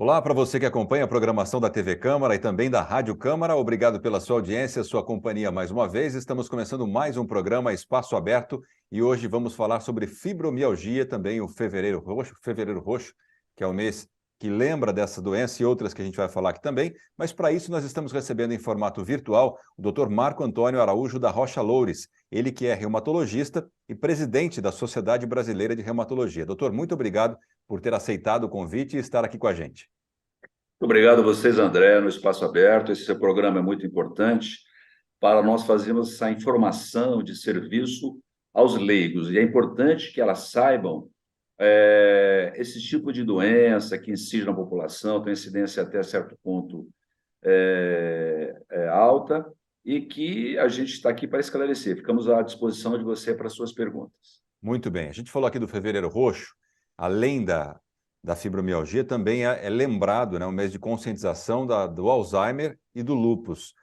Olá para você que acompanha a programação da TV Câmara e também da Rádio Câmara. Obrigado pela sua audiência, sua companhia mais uma vez. Estamos começando mais um programa Espaço Aberto e hoje vamos falar sobre fibromialgia, também o Fevereiro Roxo, que é o mês que lembra dessa doença e outras que a gente vai falar aqui também. Mas para isso nós estamos recebendo em formato virtual o Dr. Marco Antônio Araújo da Rocha Loures, ele que é reumatologista e presidente da Sociedade Brasileira de Reumatologia. Doutor, muito obrigado por ter aceitado o convite e estar aqui com a gente. Obrigado a vocês, André, no Espaço Aberto. Esse programa é muito importante para nós fazermos essa informação de serviço aos leigos. E é importante que elas saibam esse tipo de doença que incide na população, tem incidência até certo ponto alta, e que a gente está aqui para esclarecer. Ficamos à disposição de você para suas perguntas. Muito bem. A gente falou aqui do Fevereiro Roxo, além da fibromialgia, também é lembrado, né, o mês de conscientização do Alzheimer e do lúpus.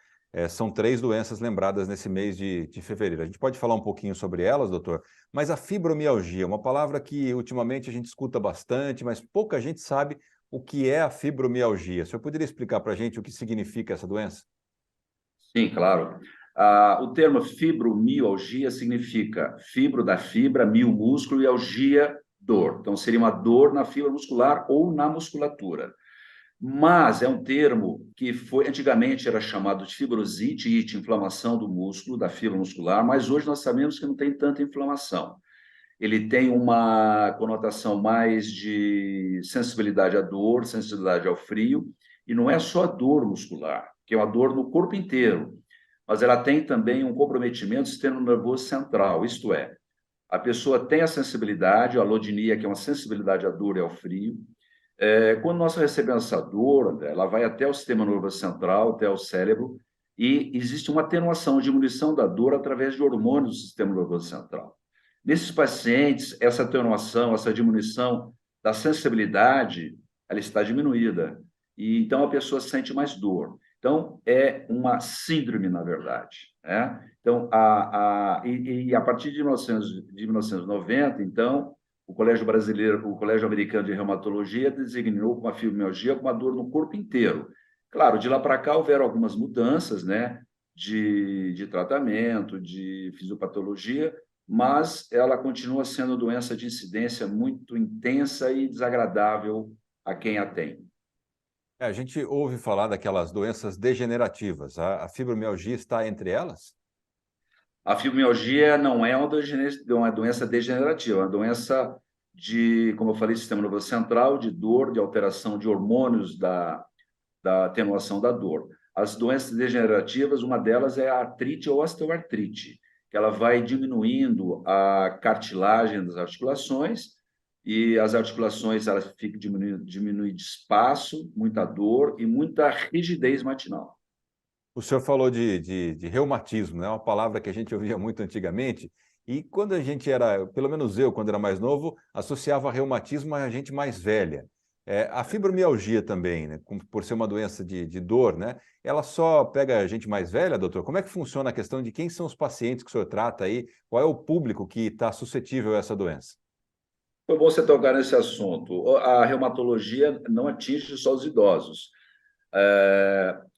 São três doenças lembradas nesse mês de fevereiro. A gente pode falar um pouquinho sobre elas, doutor? Mas a fibromialgia, uma palavra que ultimamente a gente escuta bastante, mas pouca gente sabe o que é a fibromialgia. O senhor poderia explicar para a gente o que significa essa doença? Sim, claro. O termo fibromialgia significa fibro da fibra, mio músculo e algia, dor. Então, seria uma dor na fibra muscular ou na musculatura. Mas é um termo que foi antigamente era chamado de fibrosite, inflamação do músculo, da fibra muscular, mas hoje nós sabemos que não tem tanta inflamação. Ele tem uma conotação mais de sensibilidade à dor, sensibilidade ao frio, e não é só a dor muscular, que é uma dor no corpo inteiro, mas ela tem também um comprometimento do sistema nervoso central, isto é, a pessoa tem a sensibilidade, a allodynia, que é uma sensibilidade à dor e ao frio. Quando nós recebemos essa dor, André, ela vai até o sistema nervoso central, até o cérebro, e existe uma atenuação, diminuição da dor através de hormônios do sistema nervoso central. Nesses pacientes, essa atenuação, essa diminuição da sensibilidade, ela está diminuída. E então a pessoa sente mais dor. Então, é uma síndrome, na verdade. Né? Então, a partir de 1990, então, o Colégio Brasileiro, o Colégio Americano de Reumatologia designou como a fibromialgia com uma dor no corpo inteiro. Claro, de lá para cá houveram algumas mudanças, né, de tratamento, de fisiopatologia, mas ela continua sendo doença de incidência muito intensa e desagradável a quem a tem. A gente ouve falar daquelas doenças degenerativas. A fibromialgia está entre elas? A fibromialgia não é uma doença degenerativa, é uma doença de, como eu falei, sistema nervoso central, de dor, de alteração de hormônios da atenuação da dor. As doenças degenerativas, uma delas é a artrite ou osteoartrite, que ela vai diminuindo a cartilagem das articulações e as articulações elas ficam diminuem de espaço, muita dor e muita rigidez matinal. O senhor falou de reumatismo, né? Uma palavra que a gente ouvia muito antigamente, e quando a gente era, pelo menos eu, quando era mais novo, associava reumatismo a gente mais velha. A fibromialgia também, né? Por ser uma doença de dor, né? Ela só pega a gente mais velha, doutor? Como é que funciona a questão de quem são os pacientes que o senhor trata aí? Qual é o público que está suscetível a essa doença? Foi bom você tocar nesse assunto. A reumatologia não atinge só os idosos.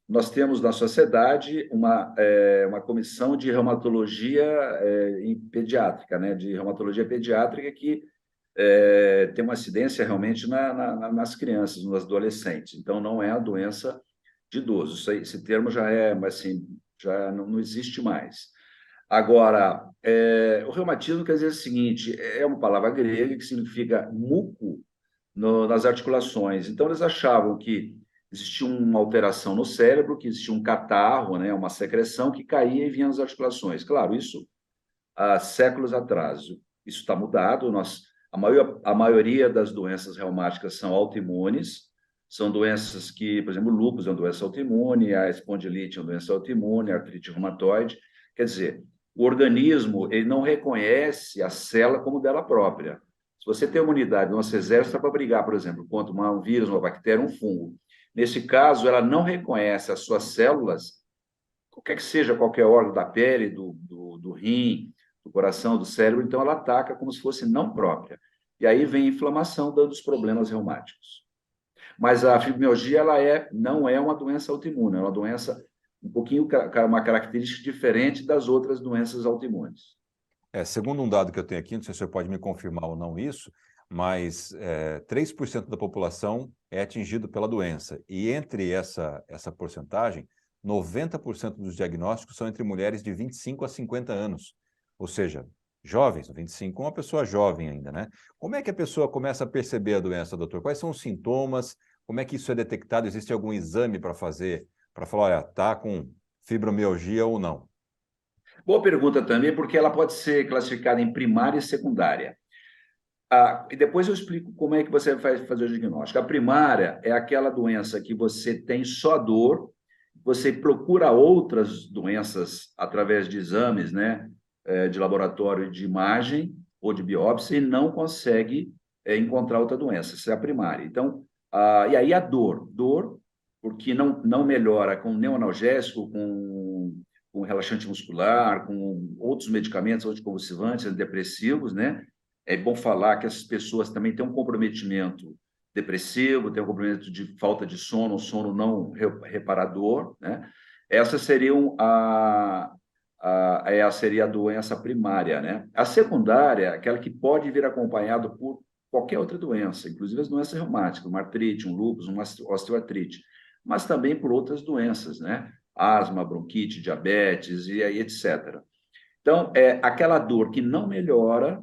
Nós temos na sociedade uma comissão de reumatologia pediátrica, né, de reumatologia pediátrica que tem uma incidência realmente nas crianças, nos adolescentes. Então, não é a doença de idosos. Esse termo já é, mas assim, já não existe mais. Agora, o reumatismo quer dizer o seguinte: é uma palavra grega que significa muco nas articulações. Então, eles achavam que existia uma alteração no cérebro, que existia um catarro, né, uma secreção que caía e vinha nas articulações. Claro, isso há séculos atrás. Isso está mudado. A maioria das doenças reumáticas são autoimunes, são doenças que, por exemplo, o lúpus é uma doença autoimune, a espondilite é uma doença autoimune, a artrite reumatoide. Quer dizer, o organismo ele não reconhece a célula como dela própria. Se você tem uma unidade, nosso exército para brigar, por exemplo, contra um vírus, uma bactéria, um fungo. Nesse caso, ela não reconhece as suas células, qualquer que seja qualquer órgão da pele, do rim, do coração, do cérebro, então ela ataca como se fosse não própria. E aí vem a inflamação dando os problemas reumáticos. Mas a fibromialgia não é uma doença autoimune, é uma doença um pouquinho, uma característica diferente das outras doenças autoimunes. Segundo um dado que eu tenho aqui, não sei se o senhor pode me confirmar ou não isso, mas 3% da população é atingido pela doença. E entre essa porcentagem, 90% dos diagnósticos são entre mulheres de 25 a 50 anos. Ou seja, jovens, 25 é uma pessoa jovem ainda, né? Como é que a pessoa começa a perceber a doença, doutor? Quais são os sintomas? Como é que isso é detectado? Existe algum exame para fazer, para falar, olha, está com fibromialgia ou não? Boa pergunta também, porque ela pode ser classificada em primária e secundária. E depois eu explico como é que você vai fazer o diagnóstico. A primária é aquela doença que você tem só dor, você procura outras doenças através de exames, né, de laboratório de imagem ou de biópsia e não consegue encontrar outra doença. Essa é a primária. Então, e aí a dor, porque não melhora com neoanalgésico, com relaxante muscular, com outros medicamentos anticonvulsivantes, antidepressivos, né? É bom falar que essas pessoas também têm um comprometimento depressivo, têm um comprometimento de falta de sono, um sono não reparador, né? Essa seria a doença primária, né? A secundária é aquela que pode vir acompanhado por qualquer outra doença, inclusive as doenças reumáticas, uma artrite, um lúpus, uma osteoartrite, mas também por outras doenças, né? Asma, bronquite, diabetes e aí etc. Então, é aquela dor que não melhora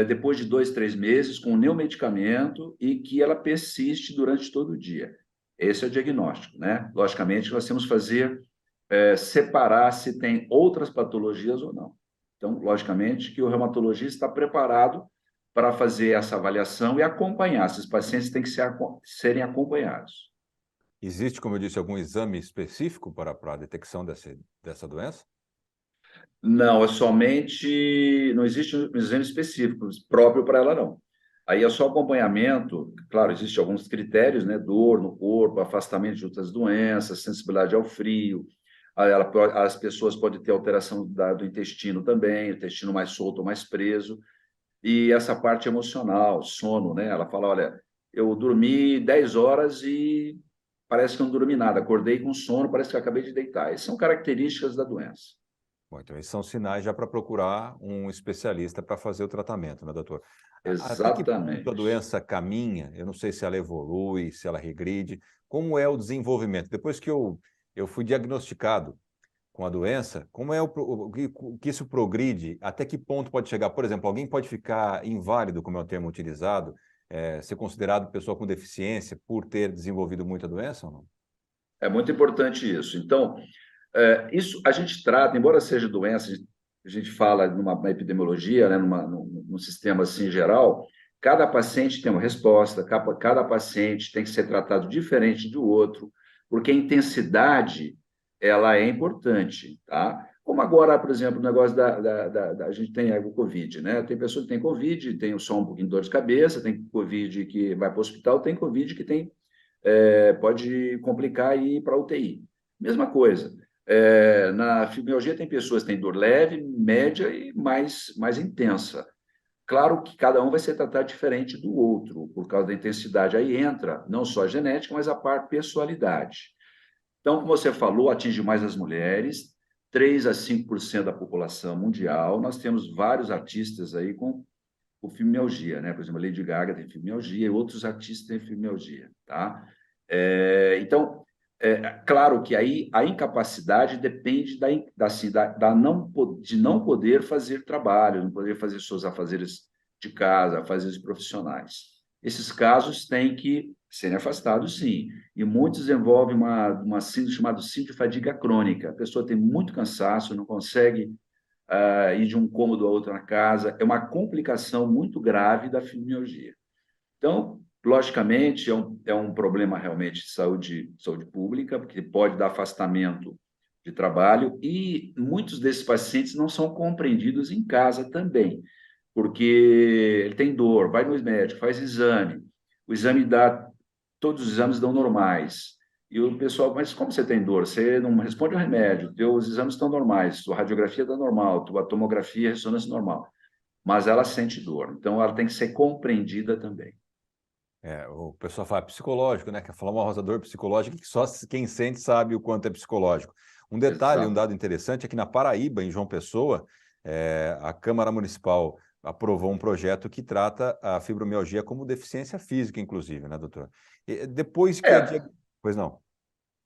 depois de 2, 3 meses com nenhum medicamento e que ela persiste durante todo o dia. Esse é o diagnóstico, né? Logicamente, nós temos que fazer, separar se tem outras patologias ou não. Então, logicamente, que o reumatologista está preparado para fazer essa avaliação e acompanhar. Esses pacientes têm que serem acompanhados. Existe, como eu disse, algum exame específico para a detecção dessa doença? Não, é somente. Não existe um exame específico próprio para ela, não. Aí é só acompanhamento. Claro, existem alguns critérios, né? Dor no corpo, afastamento de outras doenças, sensibilidade ao frio. Aí as pessoas podem ter alteração do intestino também, intestino mais solto ou mais preso. E essa parte emocional, sono, né? Ela fala: olha, eu dormi 10 horas e parece que eu não dormi nada. Acordei com sono, parece que eu acabei de deitar. Essas são características da doença. Bom, então esses são sinais já para procurar um especialista para fazer o tratamento, né, doutor? Até que ponto a Exatamente. doença caminha? Eu não sei se ela evolui, se ela regride. Como é o desenvolvimento? Depois que eu fui diagnosticado com a doença, como é o que isso progride? Até que ponto pode chegar? Por exemplo, alguém pode ficar inválido, como é o termo utilizado, ser considerado pessoa com deficiência por ter desenvolvido muita doença ou não? É muito importante isso. Então, isso a gente trata, embora seja doença, a gente fala numa epidemiologia, né, num sistema assim geral, cada paciente tem uma resposta, cada paciente tem que ser tratado diferente do outro, porque a intensidade, ela é importante, tá? Como agora, por exemplo, o negócio a gente tem o Covid, né? Tem pessoa que tem Covid, tem só um pouquinho de dor de cabeça, tem Covid que vai para o hospital, tem Covid que pode complicar e ir para a UTI. Mesma coisa. Na fibromialgia tem pessoas que têm dor leve, média e mais intensa. Claro que cada um vai ser tratado diferente do outro, por causa da intensidade. Aí entra não só a genética, mas a parte personalidade. Então, como você falou, atinge mais as mulheres, 3 a 5% da população mundial. Nós temos vários artistas aí com fibromialgia, né? Por exemplo, a Lady Gaga tem fibromialgia e outros artistas têm fibromialgia, tá? Então, claro que aí a incapacidade depende de não poder fazer trabalho, não poder fazer seus afazeres de casa, afazeres profissionais. Esses casos têm que serem afastados, sim. E muitos envolvem uma síndrome chamada síndrome de fadiga crônica. A pessoa tem muito cansaço, não consegue ir de um cômodo a outro na casa. É uma complicação muito grave da fibromialgia. Então, logicamente, é um problema realmente de saúde pública, porque pode dar afastamento de trabalho, e muitos desses pacientes não são compreendidos em casa também, porque ele tem dor, vai no médico, faz exame, o exame dá, todos os exames dão normais, e o pessoal, mas como você tem dor? Você não responde ao remédio, teus exames estão normais, sua radiografia está normal, tua tomografia, ressonância normal, mas ela sente dor, então ela tem que ser compreendida também. O pessoal fala psicológico, né? Quer falar uma dor psicológica que só quem sente sabe o quanto é psicológico. Um detalhe, um Exato. dado interessante é que na Paraíba, em João Pessoa, a Câmara Municipal aprovou um projeto que trata a fibromialgia como deficiência física, inclusive, né, doutor? Depois que É, Pois não.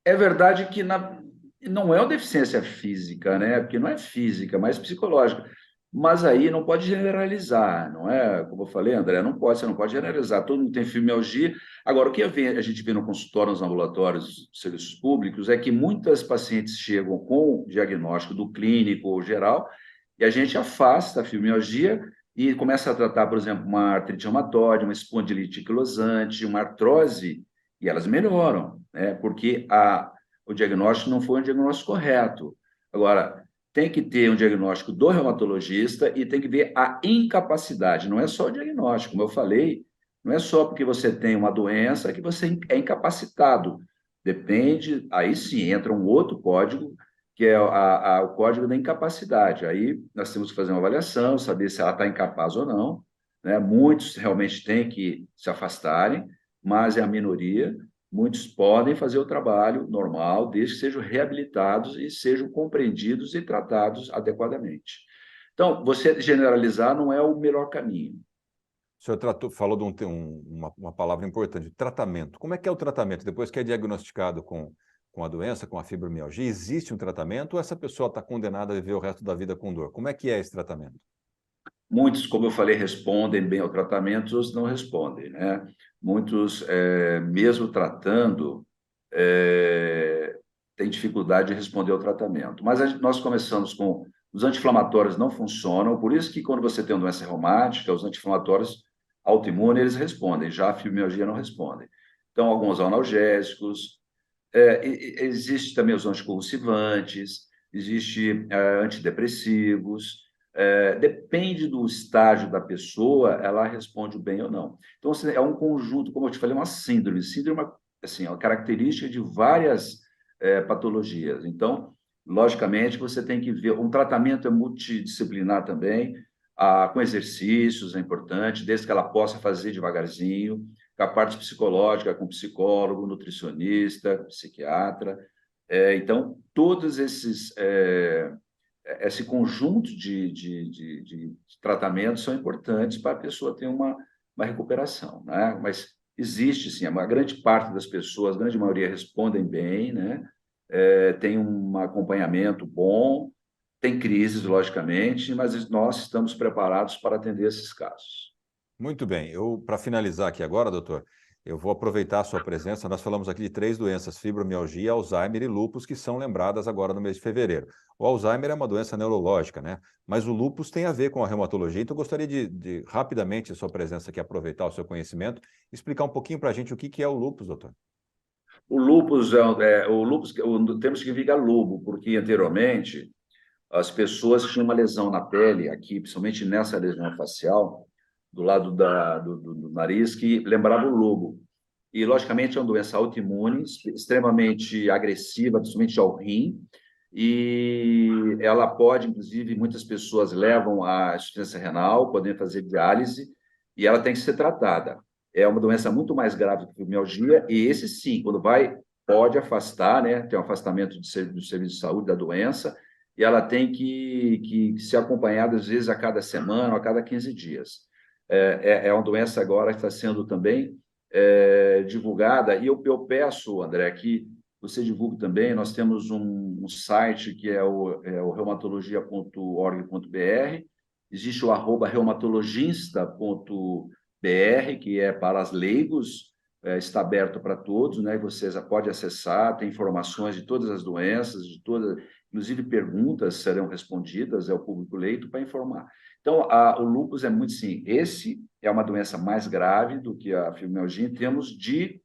é verdade que não é uma deficiência física, né? Porque não é física, mas psicológica. Mas aí não pode generalizar, não é? Como eu falei, André, não pode, você não pode generalizar. Todo mundo tem fibromialgia. Agora, o que a gente vê no consultório, nos ambulatórios, serviços públicos, é que muitas pacientes chegam com o diagnóstico do clínico ou geral, e a gente afasta a fibromialgia e começa a tratar, por exemplo, uma artrite reumatoide, uma espondilite anquilosante, uma artrose, e elas melhoram, né? Porque o diagnóstico não foi um diagnóstico correto. Agora, tem que ter um diagnóstico do reumatologista e tem que ver a incapacidade, não é só o diagnóstico, como eu falei, não é só porque você tem uma doença que você é incapacitado. Depende, aí sim entra um outro código, que é o código da incapacidade. Aí nós temos que fazer uma avaliação, saber se ela está incapaz ou não, né? Muitos realmente têm que se afastarem, mas é a minoria. Muitos podem fazer o trabalho normal, desde que sejam reabilitados e sejam compreendidos e tratados adequadamente. Então, você generalizar não é o melhor caminho. O senhor falou de uma palavra importante, tratamento. Como é que é o tratamento? Depois que é diagnosticado com a doença, com a fibromialgia, existe um tratamento ou essa pessoa está condenada a viver o resto da vida com dor? Como é que é esse tratamento? Muitos, como eu falei, respondem bem ao tratamento, outros não respondem, né? Muitos, mesmo tratando, têm dificuldade de responder ao tratamento. Mas nós começamos com os anti-inflamatórios não funcionam, por isso que quando você tem uma doença reumática, os anti-inflamatórios autoimunes, eles respondem, já a fibromialgia não responde. Então, alguns analgésicos, existe também os anticonvulsivantes, existe antidepressivos, depende do estágio da pessoa, ela responde bem ou não. Então, assim, é um conjunto, como eu te falei, uma síndrome. Síndrome assim, é uma característica de várias patologias. Então, logicamente, você tem que ver. Um tratamento é multidisciplinar também, com exercícios é importante, desde que ela possa fazer devagarzinho, com a parte psicológica, com psicólogo, nutricionista, psiquiatra. Então, todos esse conjunto de tratamentos são importantes para a pessoa ter uma recuperação, né? Mas existe, sim, a grande parte das pessoas, a grande maioria respondem bem, né? Tem um acompanhamento bom, tem crises, logicamente, mas nós estamos preparados para atender esses casos. Muito bem. Para finalizar aqui agora, doutor, eu vou aproveitar a sua presença. Nós falamos aqui de 3 doenças, fibromialgia, Alzheimer e lúpus, que são lembradas agora no mês de fevereiro. O Alzheimer é uma doença neurológica, né? Mas o lúpus tem a ver com a reumatologia. Então, eu gostaria de rapidamente, a sua presença aqui, aproveitar o seu conhecimento, explicar um pouquinho para a gente o que é o lúpus, doutor. O lúpus temos que ligar lobo, porque anteriormente as pessoas tinham uma lesão na pele, aqui, principalmente nessa lesão facial, do lado do nariz, que lembrava o lobo. E, logicamente, é uma doença autoimune, extremamente agressiva, principalmente ao rim, e ela pode, inclusive, muitas pessoas levam a insuficiência renal, podem fazer diálise, e ela tem que ser tratada. É uma doença muito mais grave que a fibromialgia, e esse sim, quando pode afastar, né? Tem um afastamento do serviço de saúde da doença, e ela tem que ser acompanhada, às vezes, a cada semana ou a cada 15 dias. É uma doença agora que está sendo também divulgada, e eu peço, André, que você divulgue também. Nós temos um site que é o reumatologia.org.br, existe o @reumatologista.br, que é para os leigos, está aberto para todos, né? Vocês podem acessar, tem informações de todas as doenças, inclusive perguntas serão respondidas ao público leigo para informar. Então, o lúpus é muito sim. Esse é uma doença mais grave do que a fibromialgia em termos de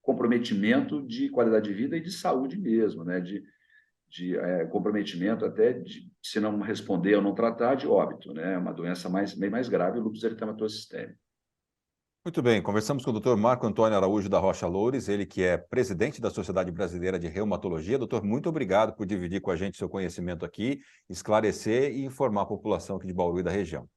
comprometimento de qualidade de vida e de saúde mesmo, né? De comprometimento até de, se não responder ou não tratar, de óbito, né? É uma doença bem mais grave, o lúpus eritematoso sistêmico. Muito bem, conversamos com o doutor Marco Antônio Araújo da Rocha Loures, ele que é presidente da Sociedade Brasileira de Reumatologia. Doutor, muito obrigado por dividir com a gente seu conhecimento aqui, esclarecer e informar a população aqui de Bauru e da região.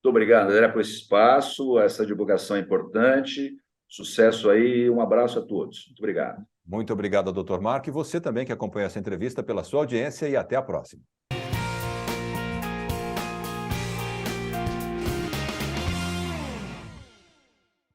Muito obrigado, André, por esse espaço, essa divulgação é importante. Sucesso aí, um abraço a todos. Muito obrigado. Muito obrigado, doutor Marco, e você também que acompanhou essa entrevista pela sua audiência e até a próxima.